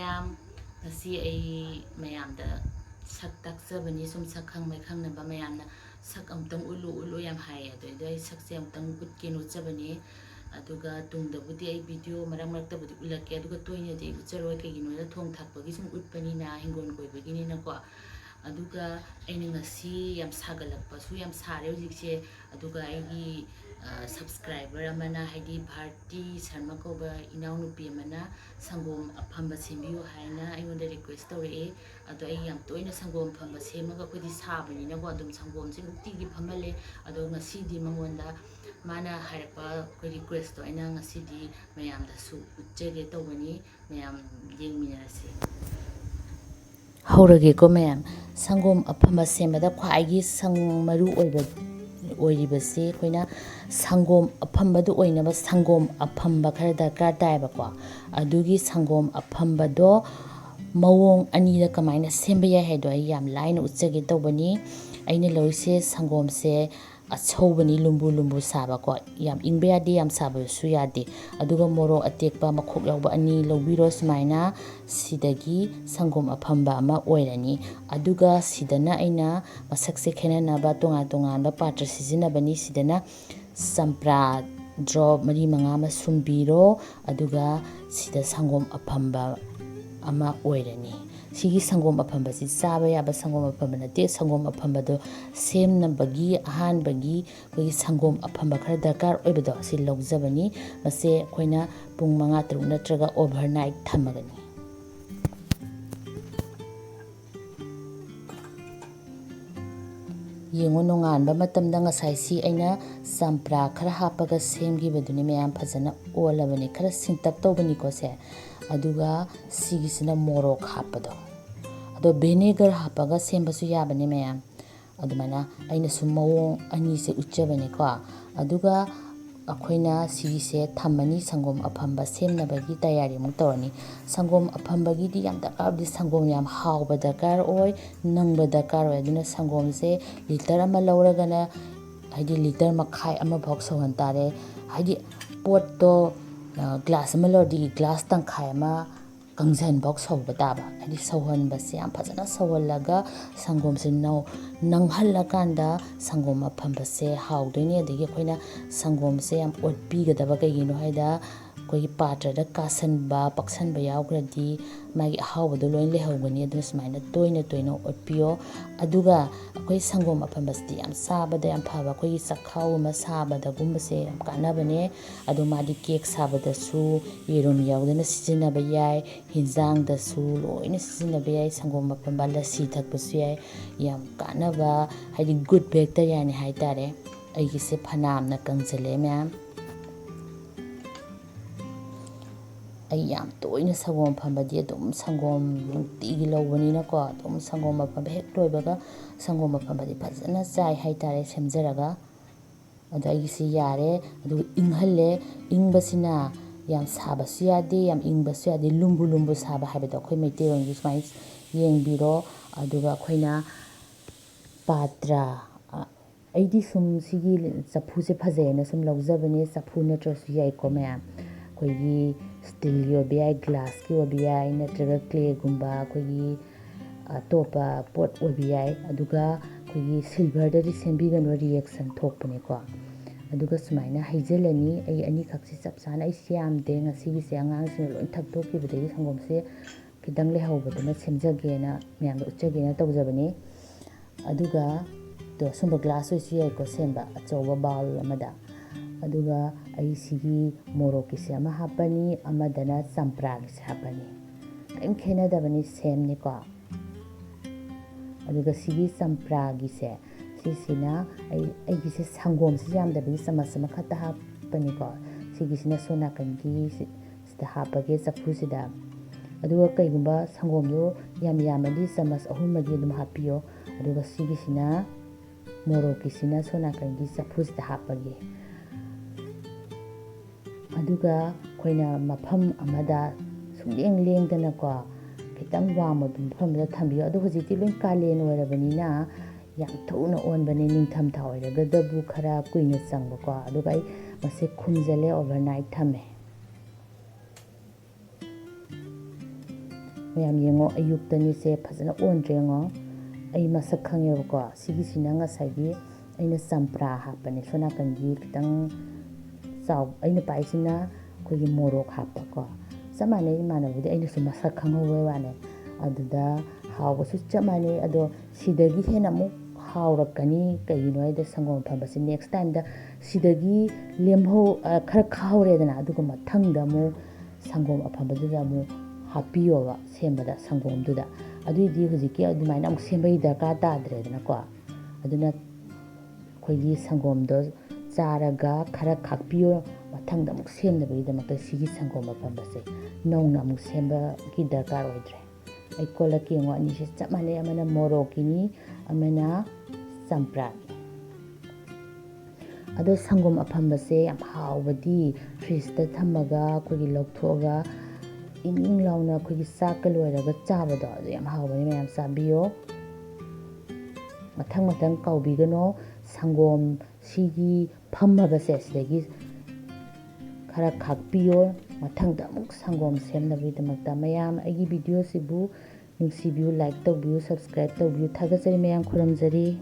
ꯃꯌꯥꯝ ꯉꯁꯤ ꯑꯩ ꯃꯌꯥꯝꯗ ꯁꯛ ꯇꯥꯛꯆꯕꯅꯤ ꯁꯨꯝ ꯁꯛ ꯈꯪꯕ ꯈꯪꯅꯕ ꯃꯌꯥꯝꯅ ꯁꯛ ꯑꯃꯨꯛꯇꯪ ꯎꯠꯂꯨ ꯌꯥꯝ ꯍꯥꯏꯌꯦ ꯑꯗꯨꯏꯗꯣ ꯑꯩ ꯁꯛꯁꯦ ꯑꯃꯨꯛꯇꯪ ꯎꯠꯀꯦꯅ ꯎꯠꯆꯕꯅꯤ ꯑꯗꯨꯒ ꯇꯨꯡꯗꯕꯨꯗꯤ ꯑꯩ ꯚꯤꯗꯤꯑꯣ ꯃꯔꯛ ꯃꯔꯛꯇꯕꯨꯗꯤ ꯎꯠꯂꯛꯀꯦ ꯑꯗꯨꯒ ꯇꯣꯏꯅꯗꯤ ꯑꯩ ꯎꯠꯆꯔꯣꯏ ꯀꯩꯒꯤꯅꯣꯗ ꯊꯣꯡ ꯊꯥꯛꯄꯒꯤ ꯁꯨꯝ ꯎꯠꯄꯅꯤꯅ ꯍꯤꯡꯒꯣꯜ ꯀꯣꯏꯕꯒꯤꯅꯤꯅꯀꯣ ꯑꯗꯨꯒ ꯑꯩꯅ ꯉꯁꯤ ꯌꯥꯝ ꯁꯥꯒꯠꯂꯛꯄꯁꯨ ꯌꯥꯝ ꯁꯥꯔꯦ ꯍꯧꯖꯤꯛꯁꯦ ꯑꯗꯨꯒ ꯑꯩꯒꯤ ꯁꯕꯁꯀ꯭ꯔꯥꯏꯕꯔ ꯑꯃꯅ ꯍꯥꯏꯗꯤ ꯚꯥꯔꯇꯤ ꯁꯔꯃ ꯀꯧꯕ ꯏꯅꯥꯎꯅꯨꯄꯤ ꯑꯃꯅ ꯁꯪꯒꯣꯝ ꯑꯐꯝꯕ ꯁꯦꯝꯕꯤꯌꯨ ꯍꯥꯏꯅ ꯑꯩꯉꯣꯟꯗ ꯔꯤꯀ꯭ꯋꯦꯁ ꯇꯧꯔꯛꯑꯦ ꯑꯗꯣ ꯑꯩ ꯌꯥꯝ ꯇꯣꯏꯅ ꯁꯪꯒꯣꯝ ꯑꯐꯝꯕ ꯁꯦꯝꯃꯒ ꯑꯩꯈꯣꯏꯗꯤ ꯁꯥꯕꯅꯤꯅꯀꯣ ꯑꯗꯨꯝ ꯁꯪꯒꯣꯝꯁꯦ ꯅꯨꯡꯇꯤꯒꯤ ꯐꯝꯍꯜꯂꯦ ꯑꯗꯣ ꯉꯁꯤꯗꯤ ꯃꯉꯣꯟꯗ ꯃꯥꯅ ꯍꯥꯏꯔꯛꯄ ꯑꯩꯈꯣꯏ ꯔꯤꯀ꯭ꯋꯦꯁꯇꯣ ꯑꯩꯅ ꯉꯁꯤꯗꯤ ꯃꯌꯥꯝꯗꯁꯨ ꯎꯠꯆꯒꯦ ꯇꯧꯕꯅꯤ ꯃꯌꯥꯝ ꯌꯦꯡꯃꯤꯟꯅꯔꯁꯤ ꯍꯧꯔꯒꯦꯀꯣ ꯃꯌꯥꯝ ꯁꯪꯒꯣꯝ ꯑꯐꯝꯕ ꯁꯦꯝꯕꯗ ꯈ꯭ꯋꯥꯏꯒꯤ ꯃꯔꯨ ꯑꯣꯏꯔꯤꯕꯁꯤ ꯑꯩꯈꯣꯏꯅ ꯁꯪꯒꯣꯝ ꯑꯐꯝꯕꯗꯨ ꯑꯣꯏꯅꯕ ꯁꯪꯒꯣꯝ ꯑꯐꯝꯕ ꯈꯔ ꯗꯔꯀꯥꯔ ꯇꯥꯏꯌꯦꯕꯀꯣ ꯑꯗꯨꯒꯤ ꯁꯪꯒꯣꯝ ꯑꯐꯝꯕꯗꯣ ꯃꯑꯣꯡ ꯑꯅꯤꯗ ꯀꯃꯥꯏꯅ ꯁꯦꯝꯕ ꯌꯥꯏ ꯍꯥꯏꯗꯣ ꯑꯩ ꯌꯥꯝ ꯂꯥꯏꯅ ꯎꯠꯆꯒꯦ ꯇꯧꯕꯅꯤ ꯑꯩꯅ ꯂꯧꯔꯤꯁꯦ ꯁꯪꯒꯣꯝꯁꯦ ꯑꯁꯧꯕꯅꯤ ꯂꯨꯝꯕꯨ ꯂꯨꯝꯕꯨ ꯁꯥꯕꯀꯣ ꯌꯥꯝ ꯏꯪꯕ ꯌꯥꯗꯦ ꯌꯥꯝ ꯁꯥꯕꯁꯨ ꯌꯥꯗꯦ ꯑꯗꯨꯒ ꯃꯣꯔꯣꯛ ꯑꯇꯦꯛꯄ ꯃꯈꯣꯛ ꯌꯥꯎꯕ ꯑꯅꯤ ꯂꯧꯕꯤꯔꯣ ꯁꯨꯃꯥꯏꯅ ꯁꯤꯗꯒꯤ ꯁꯪꯒꯣꯝ ꯑꯐꯝꯕ ꯑꯃ ꯑꯣꯏꯔꯅꯤ ꯑꯗꯨꯒ ꯁꯤꯗꯅ ꯑꯩꯅ ꯃꯁꯛꯁꯦ ꯈꯦꯠꯅꯅꯕ ꯇꯣꯉꯥꯟ ꯇꯣꯉꯥꯟꯕ ꯄꯥꯇ꯭ꯔ ꯁꯤꯖꯤꯟꯅꯕꯅꯤ ꯁꯤꯗꯅ ꯆꯝꯄ꯭ꯔꯥ ꯗ꯭ꯔꯣꯞ 4-5 ꯑꯃ ꯁꯨꯝꯕꯤꯔꯣ ꯑꯗꯨꯒ ꯁꯤꯗ ꯁꯪꯒꯣꯝ ꯑꯐꯝꯕ ꯑꯃ ꯑꯣꯏꯔꯅꯤ ꯁꯤꯒꯤ ꯁꯪꯒꯣꯝ ꯑꯐꯝꯕꯁꯤ ꯆꯥꯕ ꯌꯥꯕ ꯁꯪꯒꯣꯝ ꯑꯐꯝꯕ ꯅꯠꯇꯦ ꯁꯪꯒꯣꯝ ꯑꯐꯝꯕꯗꯣ ꯁꯦꯝꯅꯕꯒꯤ ꯑꯍꯥꯟꯕꯒꯤ ꯑꯩꯈꯣꯏꯒꯤ ꯁꯪꯒꯣꯝ ꯑꯐꯝꯕ ꯈꯔ ꯗꯔꯀꯥꯔ ꯑꯣꯏꯕꯗꯣ ꯑꯁꯤ ꯂꯧꯖꯕꯅꯤ ꯃꯁꯦ ꯑꯩꯈꯣꯏꯅ ꯄꯨꯡ 5-6 ꯅꯠꯇ꯭ꯔꯒ ꯑꯣꯚꯔꯅꯥꯏꯠ ꯊꯝꯃꯒꯅꯤ ꯌꯦꯡꯉꯣ ꯅꯣꯡꯉꯥꯟꯕ ꯃꯇꯝꯗ ꯉꯁꯥꯏꯁꯤ ꯑꯩꯅ ꯆꯝꯄ꯭ꯔꯥ ꯈꯔ ꯍꯥꯞꯄꯒ ꯁꯦꯝꯈꯤꯕꯗꯨꯅꯤ ꯃꯌꯥꯝ ꯐꯖꯅ ꯑꯣꯜꯂꯕꯅꯤ ꯈꯔ ꯁꯤꯡꯇꯛ ꯇꯧꯕꯅꯤꯀꯣ ꯁꯦ ꯑꯗꯨꯒ ꯁꯤꯒꯤꯁꯤꯅ ꯃꯣꯔꯣꯛ ꯍꯥꯞꯄꯗꯣ ꯑꯗꯣ ꯚꯤꯅꯦꯒꯔ ꯍꯥꯞꯄꯒ ꯁꯦꯝꯕꯁꯨ ꯌꯥꯕꯅꯤ ꯃꯌꯥꯝ ꯑꯗꯨꯃꯥꯏꯅ ꯑꯩꯅꯁꯨ ꯃꯑꯣꯡ ꯑꯅꯤꯁꯦ ꯎꯠꯆꯕꯅꯤꯀꯣ ꯑꯗꯨꯒ ꯑꯩꯈꯣꯏꯅ ꯁꯤꯒꯤꯁꯦ ꯊꯝꯃꯅꯤ ꯁꯪꯒꯣꯝ ꯑꯐꯝꯕ ꯁꯦꯝꯅꯕꯒꯤ ꯇꯌꯥꯔꯤꯃꯨꯛ ꯇꯧꯔꯅꯤ ꯁꯪꯒꯣꯝ ꯑꯐꯝꯕꯒꯤꯗꯤ ꯌꯥꯝ ꯗꯔꯀꯥꯔ ꯑꯣꯏꯕꯗꯤ ꯁꯪꯒꯣꯝ ꯌꯥꯝ ꯍꯥꯎꯕ ꯗꯔꯀꯥꯔ ꯑꯣꯏ ꯅꯪꯕ ꯗꯔꯀꯥꯔ ꯑꯣꯏ ꯑꯗꯨꯅ ꯁꯪꯒꯣꯝꯁꯦ ꯂꯤꯇꯔ ꯑꯃ ꯂꯧꯔꯒꯅ ꯍꯥꯏꯗꯤ ꯂꯤꯇꯔ ꯃꯈꯥꯏ ꯑꯃꯐꯥꯎ ꯁꯧꯍꯟ ꯇꯥꯔꯦ ꯍꯥꯏꯗꯤ ꯄꯣꯠꯇꯣ ꯒ꯭ꯂꯥꯁ ꯑꯃ ꯂꯧꯔꯗꯤ ꯒ꯭ꯂꯥꯁ ꯇꯪꯈꯥꯏ ꯑꯃ ꯀꯪꯁꯤꯟꯐꯥꯎ ꯁꯧꯕ ꯇꯥꯕ ꯍꯥꯏꯗꯤ ꯁꯧꯍꯟꯕꯁꯦ ꯌꯥꯝ ꯐꯖꯅ ꯁꯧꯍꯜꯂꯒ ꯁꯪꯒꯣꯝꯁꯦ ꯅꯪꯍꯜꯂꯀꯥꯟꯗ ꯁꯪꯒꯣꯝ ꯑꯐꯝꯕꯁꯦ ꯍꯥꯎꯗꯣꯏꯅꯤ ꯑꯗꯒꯤ ꯑꯩꯈꯣꯏꯅ ꯁꯪꯒꯣꯝꯁꯦ ꯌꯥꯝ ꯑꯣꯠꯄꯤꯒꯗꯕ ꯀꯩꯒꯤꯅꯣ ꯍꯥꯏꯗ ꯑꯩꯈꯣꯏꯒꯤ ꯄꯥꯇ꯭ꯔꯗ ꯀꯥꯁꯟꯕ ꯄꯛꯁꯟꯕ ꯌꯥꯎꯈ꯭ꯔꯗꯤ ꯃꯥꯒꯤ ꯑꯍꯥꯎꯕꯗꯣ ꯂꯣꯏ ꯂꯩꯍꯧꯒꯅꯤ ꯑꯗꯨꯅ ꯁꯨꯃꯥꯏꯅ ꯇꯣꯏꯅ ꯇꯣꯏꯅ ꯑꯣꯠꯄꯤꯌꯣ ꯑꯗꯨꯒ ꯑꯩꯈꯣই ꯁꯪꯒꯣꯝ ꯑꯐꯝꯕꯁꯤꯗꯤ ꯌꯥꯝ ꯆꯥꯕꯗ ꯌꯥꯝ ꯐꯕ ꯑꯩꯈꯣꯏꯒꯤ ꯆꯈꯥꯎ ꯑꯃ ꯁꯥꯕꯗꯒꯨꯝꯕꯁꯦ ꯌꯥꯝ ꯀꯥꯟꯅꯕꯅꯦ ꯑꯗꯣ ꯃꯥꯗꯤ ꯀꯦꯛ ꯁꯥꯕꯗꯁꯨ ꯌꯦꯔꯨꯝ ꯌꯥꯎꯗꯅ ꯁꯤꯖꯤꯟꯅꯕ ꯌꯥꯏ ꯍꯤꯟꯖꯥꯡꯗꯁꯨ ꯂꯣꯏꯅ ꯁꯤꯖꯤꯟꯅꯕ ꯌꯥꯏ ꯁꯪꯒꯣꯝ ꯑꯐꯝꯕ ꯂꯁꯤ ꯊꯛꯄꯁꯨ ꯌꯥꯏ ꯌꯥꯝ ꯀꯥꯟꯅꯕ ꯍꯥꯏꯗꯤ ꯒꯨꯗ ꯕꯦꯛꯇꯔꯤꯌꯥꯅꯤ ꯍꯥꯏꯇꯥꯔꯦ ꯑꯩꯒꯤꯁꯦ ꯐꯅꯥꯝꯅ ꯀꯪꯁꯤꯜꯂꯦ ꯃꯌꯥꯝ ꯑꯩ ꯌꯥꯝ ꯇꯣꯏꯅ ꯁꯪꯒꯣꯝ ꯑꯐꯝꯕꯗꯤ ꯑꯗꯨꯝ ꯁꯪꯒꯣꯝ ꯅꯨꯡꯇꯤꯒꯤ ꯂꯧꯕꯅꯤꯅꯀꯣ ꯑꯗꯨꯝ ꯁꯪꯒꯣꯝ ꯑꯐꯝꯕ ꯍꯦꯛ ꯂꯣꯏꯕꯒ ꯁꯪꯒꯣꯝ ꯑꯐꯝꯕꯗꯤ ꯐꯖꯅ ꯆꯥꯏ ꯍꯥꯏꯇꯥꯔꯦ ꯁꯦꯝꯖꯔꯒ ꯑꯗꯣ ꯑꯩꯒꯤꯁꯤ ꯌꯥꯔꯦ ꯑꯗꯨꯒ ꯏꯪꯍꯜꯂꯦ ꯏꯪꯕꯁꯤꯅ ꯌꯥꯝ ꯁꯥꯕꯁꯨ ꯌꯥꯗꯦ ꯌꯥꯝ ꯏꯪꯕꯁꯨ ꯌꯥꯗꯦ ꯂꯨꯝꯕꯨ ꯂꯨꯝꯕꯨ ꯁꯥꯕ ꯍꯥꯏꯕꯗꯣ ꯑꯩꯈꯣই ꯃꯩꯇꯩꯔꯣꯟꯒꯤ ꯁꯨꯃꯥꯏꯅ ꯌꯦꯡꯕꯤꯔꯣ ꯑꯗꯨꯒ ꯑꯩꯈꯣꯏꯅ ꯄꯥꯇ꯭ꯔ ꯑꯩꯗꯤ ꯁꯨꯝ ꯁꯤꯒꯤ ꯆꯐꯨꯁꯦ ꯐꯖꯩꯅ ꯁꯨꯝ ꯂꯧꯖꯕꯅꯦ ꯆꯐꯨ ꯅꯠꯇ꯭ꯔꯁꯨ ꯌꯥꯏꯀꯣ ꯃꯌꯥꯝ ꯑꯩꯈꯣꯏꯒꯤ ꯁ꯭ꯇꯤꯜꯒꯤ ꯑꯣꯏꯕ ꯌꯥꯏ ꯒ꯭ꯂꯥꯁꯀꯤ ꯑꯣꯏꯕ ꯌꯥꯏ ꯅꯠꯇ꯭ꯔꯒ ꯀ꯭ꯂꯦꯒꯨꯝꯕ ꯑꯩꯈꯣꯏꯒꯤ ꯑꯇꯣꯞꯄ ꯄꯣꯠ ꯑꯣꯏꯕ ꯌꯥꯏ ꯑꯗꯨꯒ ꯑꯩꯈꯣꯏꯒꯤ ꯁꯤꯜꯚꯔꯗꯗꯤ ꯁꯦꯝꯕꯤꯒꯅꯨ ꯔꯤꯌꯦꯛꯁꯟ ꯊꯣꯛꯄꯅꯦꯀꯣ ꯑꯗꯨꯒ ꯁꯨꯃꯥꯏꯅ ꯍꯩꯖꯤꯜꯂꯅꯤ ꯑꯩ ꯑꯅꯤꯈꯛꯁꯤ ꯆꯞ ꯆꯥꯅ ꯑꯩꯁꯤ ꯌꯥꯝꯗꯦ ꯉꯁꯤꯒꯤꯁꯦ ꯑꯉꯥꯡꯁꯤꯡꯅ ꯂꯣꯏ ꯊꯛꯇꯣꯛꯈꯤꯕꯗꯒꯤ ꯁꯪꯒꯣꯝꯁꯦ ꯈꯤꯇꯪ ꯂꯩꯍꯧꯕꯗꯨꯅ ꯁꯦꯝꯖꯒꯦꯅ ꯃꯌꯥꯝꯗ ꯎꯠꯆꯒꯦꯅ ꯇꯧꯖꯕꯅꯤ ꯑꯗꯨꯒ ꯁꯨꯝꯕ ꯒ꯭ꯂꯥꯁ ꯑꯣꯏꯁꯨ ꯌꯥꯏꯀꯣ ꯁꯦꯝꯕ ꯑꯆꯧꯕ ꯕꯥꯎꯜ ꯑꯃꯗ ꯑꯗꯨꯒ ꯑꯩ ꯁꯤꯒꯤ ꯃꯣꯔꯣꯛꯀꯤꯁꯦ ꯑꯃ ꯍꯥꯞꯄꯅꯤ ꯑꯃꯗꯅ ꯆꯝꯄ꯭ꯔꯥꯒꯤꯁꯦ ꯍꯥꯞꯄꯅꯤ ꯀꯔꯤꯝ ꯈꯦꯠꯅꯗꯕꯅꯤ ꯁꯦꯝꯅꯤꯀꯣ ꯑꯗꯨꯒ ꯁꯤꯒꯤ ꯆꯝꯄ꯭ꯔꯥꯒꯤꯁꯦ ꯁꯤꯁꯤꯅ ꯑꯩꯒꯤꯁꯦ ꯁꯪꯒꯣꯝꯁꯦ ꯌꯥꯝꯗꯕꯒꯤ ꯆꯃꯁ ꯑꯃꯈꯛꯇ ꯍꯥꯞꯄꯅꯤꯀꯣ ꯁꯤꯒꯤꯁꯤꯅ ꯁꯣꯝ ꯅꯥꯀꯟꯒꯤ ꯁꯤꯗ ꯍꯥꯞꯄꯒꯦ ꯆꯐꯨꯁꯤꯗ ꯑꯗꯨꯒ ꯀꯩꯒꯨꯝꯕ ꯁꯪꯒꯣꯝꯗꯣ ꯌꯥꯝ ꯌꯥꯝꯃꯗꯤ ꯆꯃꯁ 3-4 ꯑꯗꯨꯝ ꯍꯥꯞꯄꯤꯌꯣ ꯑꯗꯨꯒ ꯁꯤꯒꯤꯁꯤꯅ ꯃꯣꯔꯣꯛꯀꯤꯁꯤꯅ ꯁꯣꯝ ꯅꯥꯀꯟꯒꯤ ꯆꯐꯨꯁꯤꯗ ꯍꯥꯞꯄꯒꯦ ꯑꯗꯨꯒ ꯑꯩꯈꯣꯏꯅ ꯃꯐꯝ ꯑꯃꯗ ꯁꯨꯡꯂꯦꯡ ꯂꯦꯡꯗꯅꯀꯣ ꯈꯤꯇꯪ ꯋꯥꯡꯕ ꯃꯐꯝꯗ ꯊꯝꯕꯤꯌꯣ ꯑꯗꯣ ꯍꯧꯖꯤꯛꯇꯤ ꯂꯣꯏ ꯀꯥꯂꯦꯟ ꯑꯣꯏꯔꯕꯅꯤꯅ ꯌꯥꯝ ꯊꯨꯅ ꯑꯣꯟꯕꯅꯦ ꯅꯤꯡꯊꯝꯊꯥ ꯑꯣꯏꯔꯒꯗꯕꯨ ꯈꯔ ꯀꯨꯏꯅ ꯆꯪꯕꯀꯣ ꯑꯗꯨꯒ ꯑꯩ ꯃꯁꯤ ꯈꯨꯝꯖꯤꯜꯂꯦ ꯑꯣꯚꯔꯅꯥꯏꯠ ꯊꯝꯃꯦ ꯃꯌꯥꯝ ꯌꯦꯡꯉꯣ ꯑꯌꯨꯛꯇꯅꯤꯁꯦ ꯐꯖꯅ ꯑꯣꯟꯗ꯭ꯔꯦ ꯌꯦꯡꯉꯣ ꯑꯩ ꯃꯁꯛ ꯈꯪꯉꯦꯕꯀꯣ ꯁꯤꯒꯤꯁꯤꯅ ꯉꯁꯥꯏꯒꯤ ꯑꯩꯅ ꯆꯝꯄ꯭ꯔꯥ ꯍꯥꯞꯄꯅꯦ ꯁꯣꯝ ꯅꯥꯀꯟꯒꯤ ꯈꯤꯇꯪ ꯑꯩꯅ ꯄꯥꯏꯁꯤꯅ ꯑꯩꯈꯣꯏꯒꯤ ꯃꯣꯔꯣꯛ ꯍꯥꯞꯄꯀꯣ ꯆꯞ ꯃꯥꯟꯅꯩ ꯏꯃꯥꯟꯅꯕꯗꯤ ꯑꯩꯅꯁꯨ ꯃꯁꯛ ꯈꯪꯍꯧꯕꯩ ꯋꯥꯅꯦ ꯑꯗꯨꯗ ꯍꯥꯎꯕꯁꯨ ꯆꯞ ꯃꯥꯟꯅꯩ ꯑꯗꯣ ꯁꯤꯗꯒꯤ ꯍꯦꯟꯅ ꯑꯃꯨꯛ ꯍꯥꯎꯔꯛꯀꯅꯤ ꯀꯩꯒꯤꯅꯣ ꯍꯥꯏꯗ ꯁꯪꯒꯣꯝ ꯑꯐꯝꯕꯁꯦ ꯅꯦꯛꯁ ꯇꯥꯏꯝꯗ ꯁꯤꯗꯒꯤ ꯈꯔ ꯈꯥꯍꯧꯔꯦꯗꯅ ꯑꯗꯨꯒ ꯃꯊꯪꯗ ꯑꯃꯨꯛ ꯁꯪꯒꯣꯝ ꯑꯐꯝꯕꯗꯨꯗ ꯑꯃꯨꯛ ꯍꯥꯞꯄꯤꯌꯣꯕ ꯁꯦꯝꯕꯗ ꯁꯪꯒꯣꯝꯗꯨꯗ ꯑꯗꯨꯏꯗꯤ ꯍꯧꯖꯤꯛꯀꯤ ꯑꯗꯨꯃꯥꯏꯅ ꯑꯃꯨꯛ ꯁꯦꯝꯕꯒꯤ ꯗꯔꯀꯥꯔ ꯇꯥꯗ꯭ꯔꯦꯗꯅꯀꯣ ꯑꯗꯨꯅ ꯑꯩꯈꯣꯏꯒꯤ ꯁꯪꯒꯣꯝꯗꯣ ꯆꯥꯔꯒ ꯈꯔ ꯈꯥꯛꯄꯤꯌꯣ ꯃꯊꯪꯗ ꯑꯃꯨꯛ ꯁꯦꯝꯅꯕꯒꯤꯗꯃꯛꯇ ꯁꯤꯒꯤ ꯁꯪꯒꯣꯝ ꯑꯐꯝꯕꯁꯦ ꯅꯧꯅ ꯑꯃꯨꯛ ꯁꯦꯝꯕꯒꯤ ꯗꯔꯀꯥꯔ ꯑꯣꯏꯗ꯭ꯔꯦ ꯑꯩ ꯀꯣꯜꯂꯛꯀꯦ ꯌꯦꯡꯉꯣ ꯑꯅꯤꯁꯦ ꯆꯞ ꯃꯥꯟꯅꯩ ꯑꯃꯅ ꯃꯣꯔꯣꯛꯀꯤꯅꯤ ꯑꯃꯅ ꯆꯝꯄ꯭ꯔꯥꯒꯤ ꯑꯗꯣ ꯁꯪꯒꯣꯝ ꯑꯐꯝꯕꯁꯦ ꯌꯥꯝ ꯍꯥꯎꯕꯗꯤ ꯐ꯭ꯔꯤꯖꯇ ꯊꯝꯃꯒ ꯑꯩꯈꯣꯏꯒꯤ ꯂꯧꯊꯣꯛꯑꯒ ꯏꯪ ꯏꯪ ꯂꯥꯎꯅ ꯑꯩꯈꯣꯏꯒꯤ ꯆꯥꯛꯀ ꯂꯣꯏꯔꯒ ꯆꯥꯕꯗꯣ ꯑꯗꯨ ꯌꯥꯝ ꯍꯥꯎꯕꯅꯤ ꯃꯌꯥꯝ ꯆꯥꯕꯤꯌꯣ ꯃꯊꯪ ꯃꯊꯪ ꯀꯥꯎꯕꯤꯒꯅꯣ ꯁꯪꯒꯣꯝ ꯁꯤꯒꯤ ꯐꯝꯃꯕꯁꯦ ꯁꯤꯗꯒꯤ ꯈꯔ ꯈꯥꯛꯄꯤꯌꯣ ꯃꯊꯪꯗ ꯑꯃꯨꯛ ꯁꯪꯒꯣꯝ ꯁꯦꯝꯅꯕꯒꯤꯗꯃꯛꯇ ꯃꯌꯥꯝ ꯑꯩꯒꯤ ꯚꯤꯗꯤꯑꯣꯁꯤꯕꯨ ꯅꯨꯡꯁꯤꯕꯤꯌꯨ ꯂꯥꯏꯛ ꯇꯧꯕꯤꯌꯨ ꯁꯕꯁꯀ꯭ꯔꯥꯏꯕ ꯇꯧꯕꯤꯌꯨ ꯊꯥꯒꯠꯆꯔꯤ ꯃꯌꯥꯝ ꯈꯨꯔꯨꯝꯖꯔꯤ